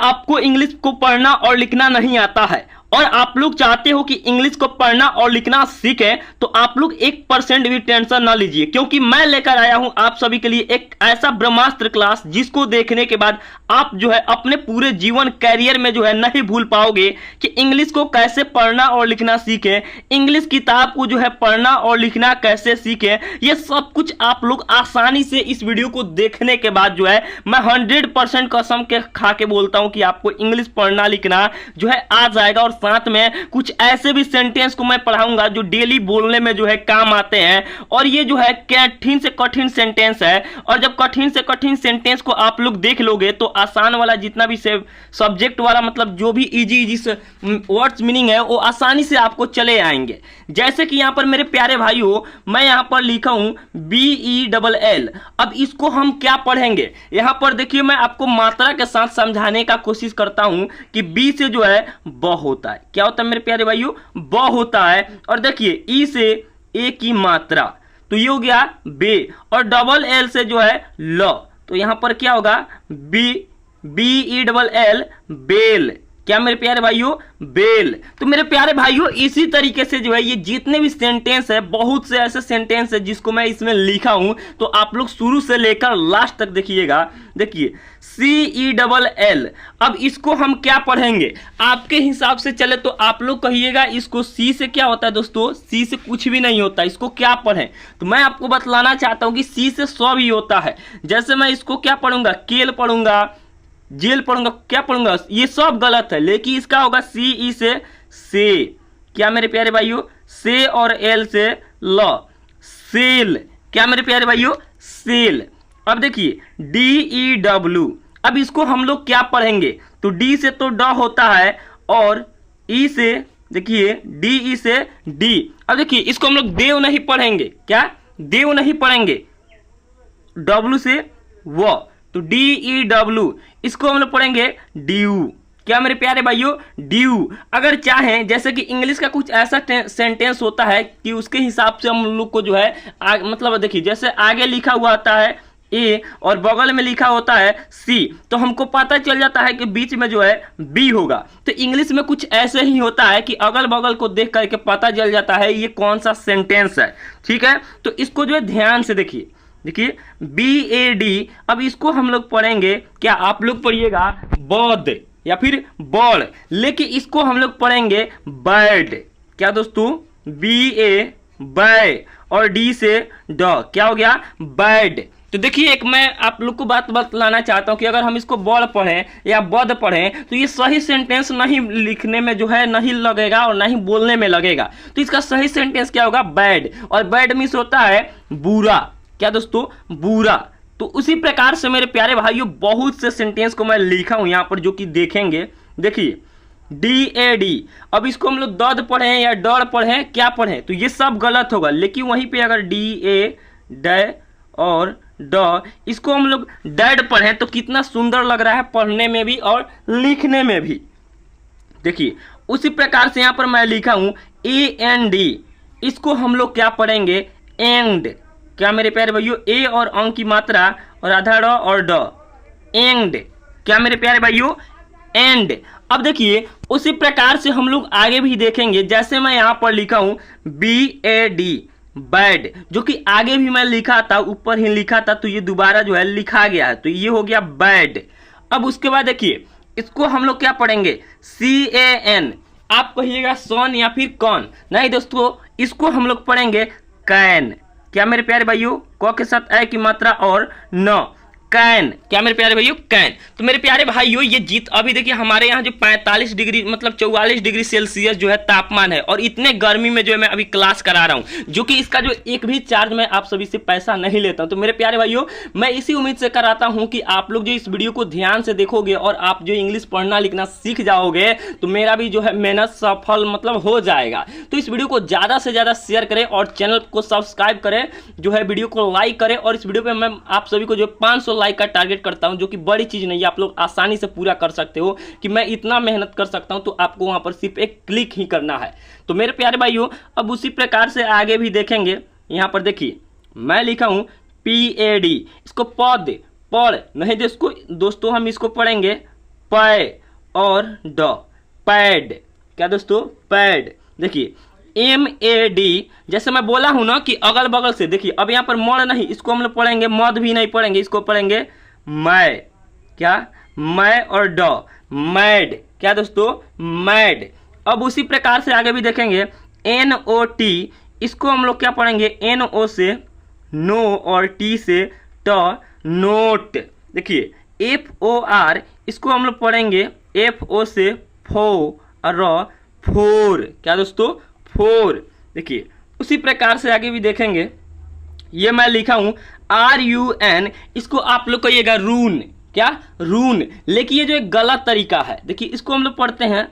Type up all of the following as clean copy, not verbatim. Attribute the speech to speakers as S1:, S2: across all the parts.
S1: आपको इंग्लिश को पढ़ना और लिखना नहीं आता है और आप लोग चाहते हो कि इंग्लिश को पढ़ना और लिखना सीखें, तो आप लोग 1% भी टेंशन ना लीजिए, क्योंकि मैं लेकर आया हूं आप सभी के लिए एक ऐसा ब्रह्मास्त्र क्लास जिसको देखने के बाद आप जो है अपने पूरे जीवन कैरियर में जो है नहीं भूल पाओगे कि इंग्लिश को कैसे पढ़ना और लिखना सीखें, इंग्लिश किताब को जो है पढ़ना और लिखना कैसे सीखें। ये सब कुछ आप लोग आसानी से इस वीडियो को देखने के बाद जो है मैं 100% कसम के खा के बोलता हूं कि आपको इंग्लिश पढ़ना लिखना जो है आ जाएगा। और साथ में कुछ ऐसे भी सेंटेंस को मैं पढ़ाऊंगा जो डेली बोलने में जो है काम आते हैं, और ये जो है कठिन से कठिन सेंटेंस है। और जब कठिन से कठिन सेंटेंस को आप लोग देख लोगे तो आसान वाला जितना भी सब्जेक्ट वाला मतलब जो भी इजी वर्ड्स मीनिंग है वो आसानी से आपको चले आएंगे। जैसे कि यहां पर मेरे प्यारे भाइयों मैं यहां पर लिखा हूं BELL। अब इसको हम क्या पढ़ेंगे, यहां पर देखिए मैं आपको मात्रा के साथ समझाने का कोशिश करता हूं कि बी से जो है ब होता है। क्या होता है मेरे प्यारे भाइयों, ब होता है। और देखिए ई से ए की मात्रा, तो ये हो गया बे। और डबल एल से जो है ल, तो यहां पर क्या होगा BELL बेल। क्या मेरे प्यारे भाइयों, बेल। तो मेरे प्यारे भाइयों इसी तरीके से जो है ये जितने भी सेंटेंस है, बहुत से ऐसे सेंटेंस है जिसको मैं इसमें लिखा हूं, तो आप लोग शुरू से लेकर लास्ट तक देखिएगा। देखिए CELL। अब इसको हम क्या पढ़ेंगे आपके हिसाब से चले तो आप लोग कहिएगा इसको सी से क्या होता है। दोस्तों सी से कुछ भी नहीं होता, इसको क्या पढ़ें, तो मैं आपको बतलाना चाहता हूं कि सी से सब ही होता है। जैसे मैं इसको क्या पढ़ूंगा, केल पढ़ूंगा, जेल पढ़ूंगा, क्या पढ़ूंगा, ये सब गलत है। लेकिन इसका होगा CE से। क्या मेरे प्यारे भाइयों, से और एल से ल, सेल। क्या मेरे प्यारे भाइयों, सेल। अब देखिए DEW। अब इसको हम लोग क्या पढ़ेंगे, तो डी से तो ड होता है और ई से देखिए DE से डी। अब देखिए इसको हम लोग देव नहीं पढ़ेंगे, क्या देव नहीं पढ़ेंगे, W से व, तो DEW। इसको हम लोग पढ़ेंगे ड्यू। क्या मेरे प्यारे भाइयों, ड्यू। अगर चाहें जैसे कि इंग्लिश का कुछ ऐसा सेंटेंस होता है कि उसके हिसाब से हम लोग को जो है मतलब देखिए जैसे आगे लिखा हुआ होता है ए और बगल में लिखा होता है सी, तो हमको पता चल जाता है कि बीच में जो है बी होगा। तो इंग्लिश में कुछ ऐसे ही होता है कि अगल बगल को देख करके पता चल जाता है ये कौन सा सेंटेंस है। ठीक है, तो इसको जो है ध्यान से देखिए BAD। अब इसको हम लोग पढ़ेंगे, क्या आप लोग पढ़िएगा बौद्ध या फिर बॉल, लेकिन इसको हम लोग पढ़ेंगे बैड। क्या दोस्तों, BA बै और डी से ड, क्या हो गया बैड। तो देखिए एक मैं आप लोग को बात बतलाना चाहता हूं कि अगर हम इसको बॉल पढ़ें या बद पढ़ें तो ये सही सेंटेंस नहीं लिखने में जो है नहीं लगेगा और नहीं बोलने में लगेगा। तो इसका सही सेंटेंस क्या होगा, बैड। और बैड मीन्स होता है बुरा। क्या दोस्तों, बुरा। तो उसी प्रकार से मेरे प्यारे भाइयों बहुत से सेंटेंस को मैं लिखा हूं यहां पर जो कि देखेंगे। देखिए DAD। अब इसको हम लोग दद पढ़ें या डर पढ़ें, क्या पढ़ें, तो ये सब गलत होगा। लेकिन वहीं पे अगर DA ड और ड, इसको हम लोग डैड पढ़ें तो कितना सुंदर लग रहा है पढ़ने में भी और लिखने में भी। देखिए उसी प्रकार से यहां पर मैं लिखा हूं AND। इसको हम लोग क्या पढ़ेंगे, एंड। क्या मेरे प्यारे भाइयों, ए और अंक की मात्रा और आधा ड और ड, एंड। क्या मेरे प्यारे भाइयों, एंड। अब देखिए उसी प्रकार से हम लोग आगे भी देखेंगे। जैसे मैं यहां पर लिखा हूं BAD बैड, जो कि आगे भी मैं लिखा था, ऊपर ही लिखा था, तो ये दोबारा जो है लिखा गया है, तो ये हो गया बैड। अब उसके बाद देखिए इसको हम लोग क्या पढ़ेंगे, CAN। आप कहिएगा सन या फिर कौन, नहीं दोस्तों इसको हम लोग पढ़ेंगे कैन। क्या मेरे प्यारे भाइयों, क के साथ ए की मात्रा और न, कैन। क्या मेरे प्यारे भाइयों, कैन। तो मेरे प्यारे भाइयों ये जीत अभी देखिए हमारे यहाँ जो 45 डिग्री मतलब 44 डिग्री सेल्सियस जो है तापमान है, और इतने गर्मी में जो है मैं अभी क्लास करा रहा हूँ, जो कि इसका जो एक भी चार्ज मैं आप सभी से पैसा नहीं लेता हूँ। तो मेरे प्यारे भाइयों मैं इसी उम्मीद से कराता हूँ कि आप लोग जो इस वीडियो को ध्यान से देखोगे और आप जो इंग्लिश पढ़ना लिखना सीख जाओगे तो मेरा भी जो है मेहनत सफल मतलब हो जाएगा। तो इस वीडियो को ज़्यादा से ज़्यादा शेयर करें और चैनल को सब्सक्राइब करें, जो है वीडियो को लाइक करें। और इस वीडियो पर मैं आप सभी को जो 500 लाइक का टारगेट करता हूं, जो कि बड़ी चीज नहीं है, आप लोग आसानी से पूरा कर सकते हो कि मैं इतना मेहनत कर सकता हूं, तो आपको वहां पर सिर्फ एक क्लिक ही करना है। तो मेरे प्यारे भाइयों अब उसी प्रकार से आगे भी देखेंगे। यहां पर देखिए मैं लिखा हूं PAD, इसको पद पढ़ नहीं, इसको दोस्तों हम इसको पढ़ेंगे पै और ड, पैड। क्या दोस्तों, पैड। देखिए MAD, जैसे मैं बोला हूं ना कि अगल बगल से, देखिए अब यहाँ पर मड़ नहीं, इसको हम लोग पढ़ेंगे, मध भी नहीं पढ़ेंगे, इसको पढ़ेंगे मै। क्या, मै और ड, मैड। क्या दोस्तों, मैड। अब उसी प्रकार से आगे भी देखेंगे NOT, इसको हम लोग क्या पढ़ेंगे, NO से नो और T से ट, नोट। देखिए FOR, इसको हम लोग पढ़ेंगे FO से फो और र, फोर। क्या दोस्तों, फोर। देखिए उसी प्रकार से आगे भी देखेंगे, ये मैं लिखा हूं RUN, इसको आप लोग कहिएगा रून। क्या, रून। लेकिन ये जो एक गलत तरीका है, देखिए इसको हम लोग पढ़ते हैं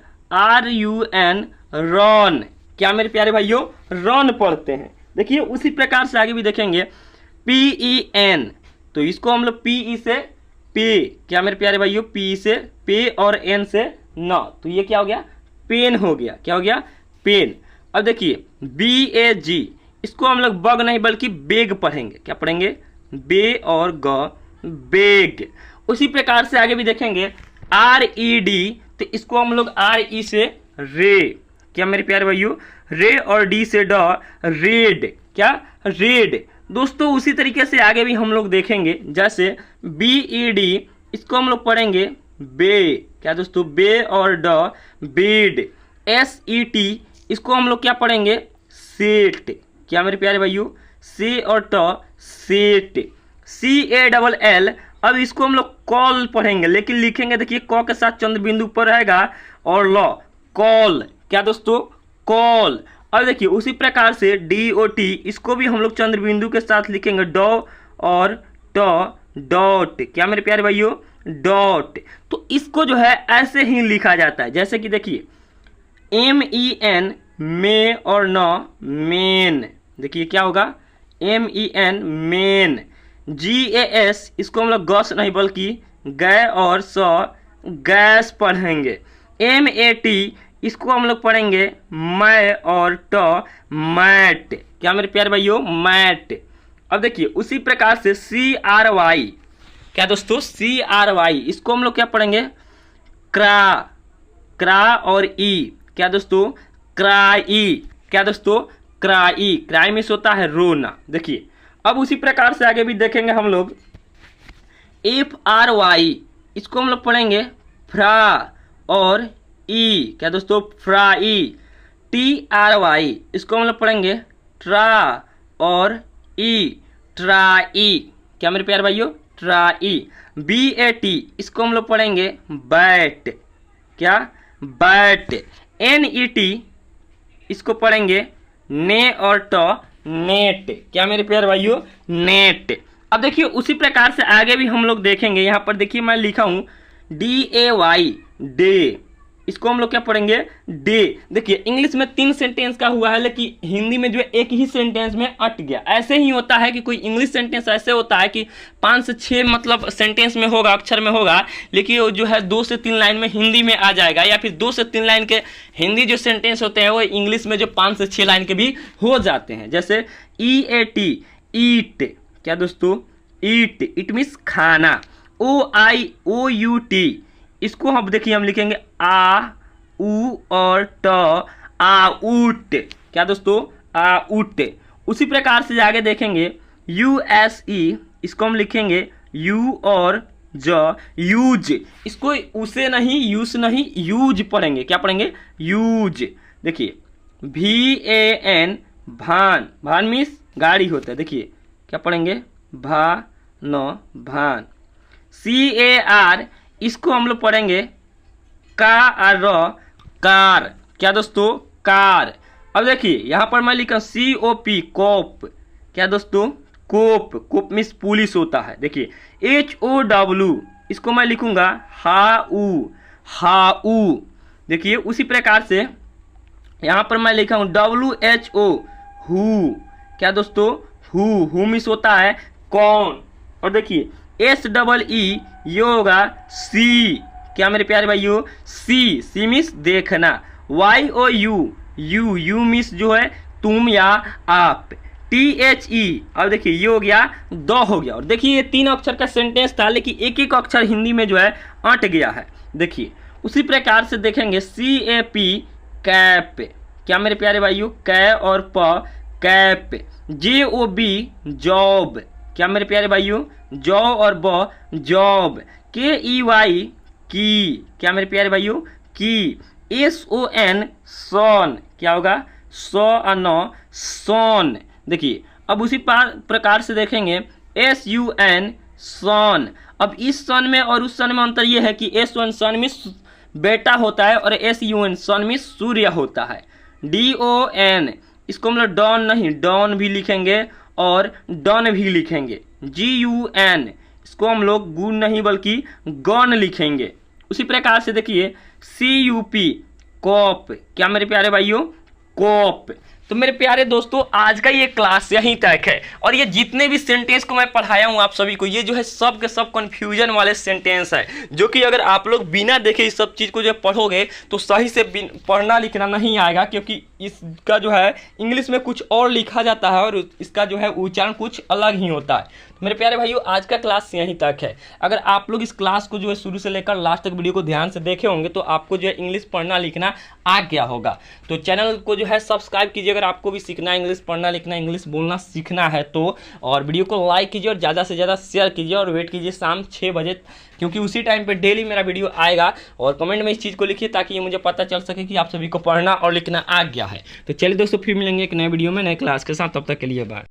S1: RUN, रॉन। क्या मेरे प्यारे भाइयों, रॉन पढ़ते हैं। देखिए उसी प्रकार से आगे भी देखेंगे PEN, तो इसको हम लोग PE से पे। क्या मेरे प्यारे भाइयों, PE से पे और N से न, तो ये क्या हो गया, पेन हो गया। क्या हो गया, पेन। अब देखिए BAG, इसको हम लोग बग नहीं बल्कि बेग पढ़ेंगे। क्या पढ़ेंगे, बे और ग, बेग। उसी प्रकार से आगे भी देखेंगे RED, तो इसको हम लोग RE से रे। क्या मेरे प्यारे भाइयों, रे और D से ड, रेड। क्या, रेड। दोस्तों उसी तरीके से आगे भी हम लोग देखेंगे, जैसे BED, इसको हम लोग पढ़ेंगे बे। क्या दोस्तों, बे और ड, बेड। SET, इसको हम लोग क्या पढ़ेंगे, सेट। क्या मेरे प्यारे भाइयों, से और ट, सेट। CALL, अब इसको हम लोग कॉल पढ़ेंगे, लेकिन लिखेंगे देखिए क के साथ चंद्र बिंदु पर रहेगा और ल, कॉल। क्या दोस्तों, कॉल। अब देखिए उसी प्रकार से DOT, इसको भी हम लोग चंद्र बिंदु के साथ लिखेंगे ड और ट, डॉट। क्या मेरे प्यारे भाइयों, डॉट। तो इसको जो है ऐसे ही लिखा जाता है, जैसे कि देखिए MEN, में और न, मेन। देखिए क्या होगा, MEN, मेन। GAS, इसको हम लोग गस नहीं बल्कि गै और स, गैस पढ़ेंगे। MAT, इसको हम लोग पढ़ेंगे मै और ट, मैट। क्या मेरे प्यारे भाइयों, मैट। अब देखिए उसी प्रकार से CRY, क्या दोस्तों, CRY, इसको हम लोग क्या पढ़ेंगे, क्रा। क्रा और ई। क्या दोस्तों, क्राई। क्या दोस्तों, क्राई। क्राई मीन्स होता है रोना। देखिए अब उसी प्रकार से आगे भी देखेंगे हम लोग FRY, इसको हम लोग पढ़ेंगे फ्रा और ई। क्या दोस्तों, फ्राई। TRY, इसको हम लोग पढ़ेंगे ट्रा और ई, ट्राई। क्या मेरे प्यारे भाइयों, ट्राई। BAT, इसको हम लोग पढ़ेंगे बैट। क्या, बैट। NET, इसको पढ़ेंगे ने और ट, नेट। क्या मेरे प्यारे भाइयों, नेट। अब देखिए उसी प्रकार से आगे भी हम लोग देखेंगे, यहाँ पर देखिए मैं लिखा हूं DAY, डे। इसको हम लोग क्या पढ़ेंगे, डे। देखिए इंग्लिश में 3 सेंटेंस का हुआ है, लेकिन हिंदी में जो है एक ही सेंटेंस में अट गया। ऐसे ही होता है कि कोई इंग्लिश सेंटेंस ऐसे होता है कि 5 से 6 मतलब सेंटेंस में होगा, अक्षर में होगा, लेकिन वो जो है 2 से 3 लाइन में हिंदी में आ जाएगा, या फिर 2 से 3 लाइन के हिंदी जो सेंटेंस होते हैं वो इंग्लिश में जो 5 से 6 लाइन के भी हो जाते हैं। जैसे EAT, ईट। क्या दोस्तों, ईट। इट मीन्स खाना। OIOUT, इसको हम देखिए हम लिखेंगे आ, उ और ट, आउट। क्या दोस्तों, आउट। उसी प्रकार से आगे देखेंगे USE, इसको हम लिखेंगे यू और ज, यूज। इसको उसे नहीं, यूज नहीं, यूज पढ़ेंगे। क्या पढ़ेंगे, यूज। देखिए VAN, भान। भान मीन्स गाड़ी होता है। देखिए क्या पढ़ेंगे, भा न, भान। CAR, इसको हम लोग पढ़ेंगे का और र, कार। क्या दोस्तों, कार। अब देखिए यहाँ पर मैं लिखा COP, कोप। क्या दोस्तों, कोप। कोप मीन्स पुलिस होता है। देखिए HOW, इसको मैं लिखूंगा हाउ, हाउ। देखिए उसी प्रकार से यहाँ पर मैं लिखा हूँ WHO, हु। क्या दोस्तों, हु मीन्स होता है कौन। और देखिए SEE, ये होगा सी। क्या मेरे प्यारे भाइयों, सी मीन्स देखना। YOU, यू मीन्स जो है तुम या आप। THE, अब देखिए ये हो गया, द हो गया। और देखिए ये 3 अक्षर का सेंटेंस था, लेकिन एक एक अक्षर हिंदी में जो है अट गया है। देखिए उसी प्रकार से देखेंगे CAP कैप, क्या मेरे प्यारे भाइयों, कै और प कैप। JOB जॉब, क्या मेरे प्यारे भाइयों, जॉ और ब जॉब। KEY की, क्या मेरे प्यारे भाइयों, की। SON सॉन, क्या होगा, सौ और नौ सॉन। देखिए अब उसी प्रकार से देखेंगे SUN सॉन। अब इस सन में और उस सन में अंतर यह है कि SON सन में बेटा होता है और SUN सन में सूर्य होता है। DON, इसको हम लोग डॉन नहीं डॉन भी लिखेंगे और डॉन भी लिखेंगे। GUN, इसको हम लोग गुण नहीं बल्कि गॉन लिखेंगे। उसी प्रकार से देखिए CUP कॉप, क्या मेरे प्यारे भाइयों, कॉप। तो मेरे प्यारे दोस्तों आज का ये क्लास यहीं तक है और ये जितने भी सेंटेंस को मैं पढ़ाया हूँ आप सभी को, ये जो है सब के सब कन्फ्यूजन वाले सेंटेंस है, जो कि अगर आप लोग बिना देखे इस सब चीज़ को जो पढ़ोगे तो सही से पढ़ना लिखना नहीं आएगा, क्योंकि इसका जो है इंग्लिश में कुछ और लिखा जाता है और इसका जो है उच्चारण कुछ अलग ही होता है। तो मेरे प्यारे भाइयों आज का क्लास यहीं तक है। अगर आप लोग इस क्लास को जो है शुरू से लेकर लास्ट तक वीडियो को ध्यान से देखे होंगे तो आपको जो है इंग्लिश पढ़ना लिखना आ गया होगा। तो चैनल को जो है सब्सक्राइब कीजिए अगर आपको भी सीखना है, इंग्लिश पढ़ना लिखना, इंग्लिश बोलना सीखना है तो। और वीडियो को लाइक कीजिए और ज़्यादा से ज़्यादा शेयर कीजिए और वेट कीजिए शाम 6 बजे, क्योंकि उसी टाइम पे डेली मेरा वीडियो आएगा। और कमेंट में इस चीज़ को लिखिए ताकि ये मुझे पता चल सके कि आप सभी को पढ़ना और लिखना आ गया है। तो चलिए दोस्तों फिर मिलेंगे एक नए वीडियो में नए क्लास के साथ, तब तक के लिए बाय।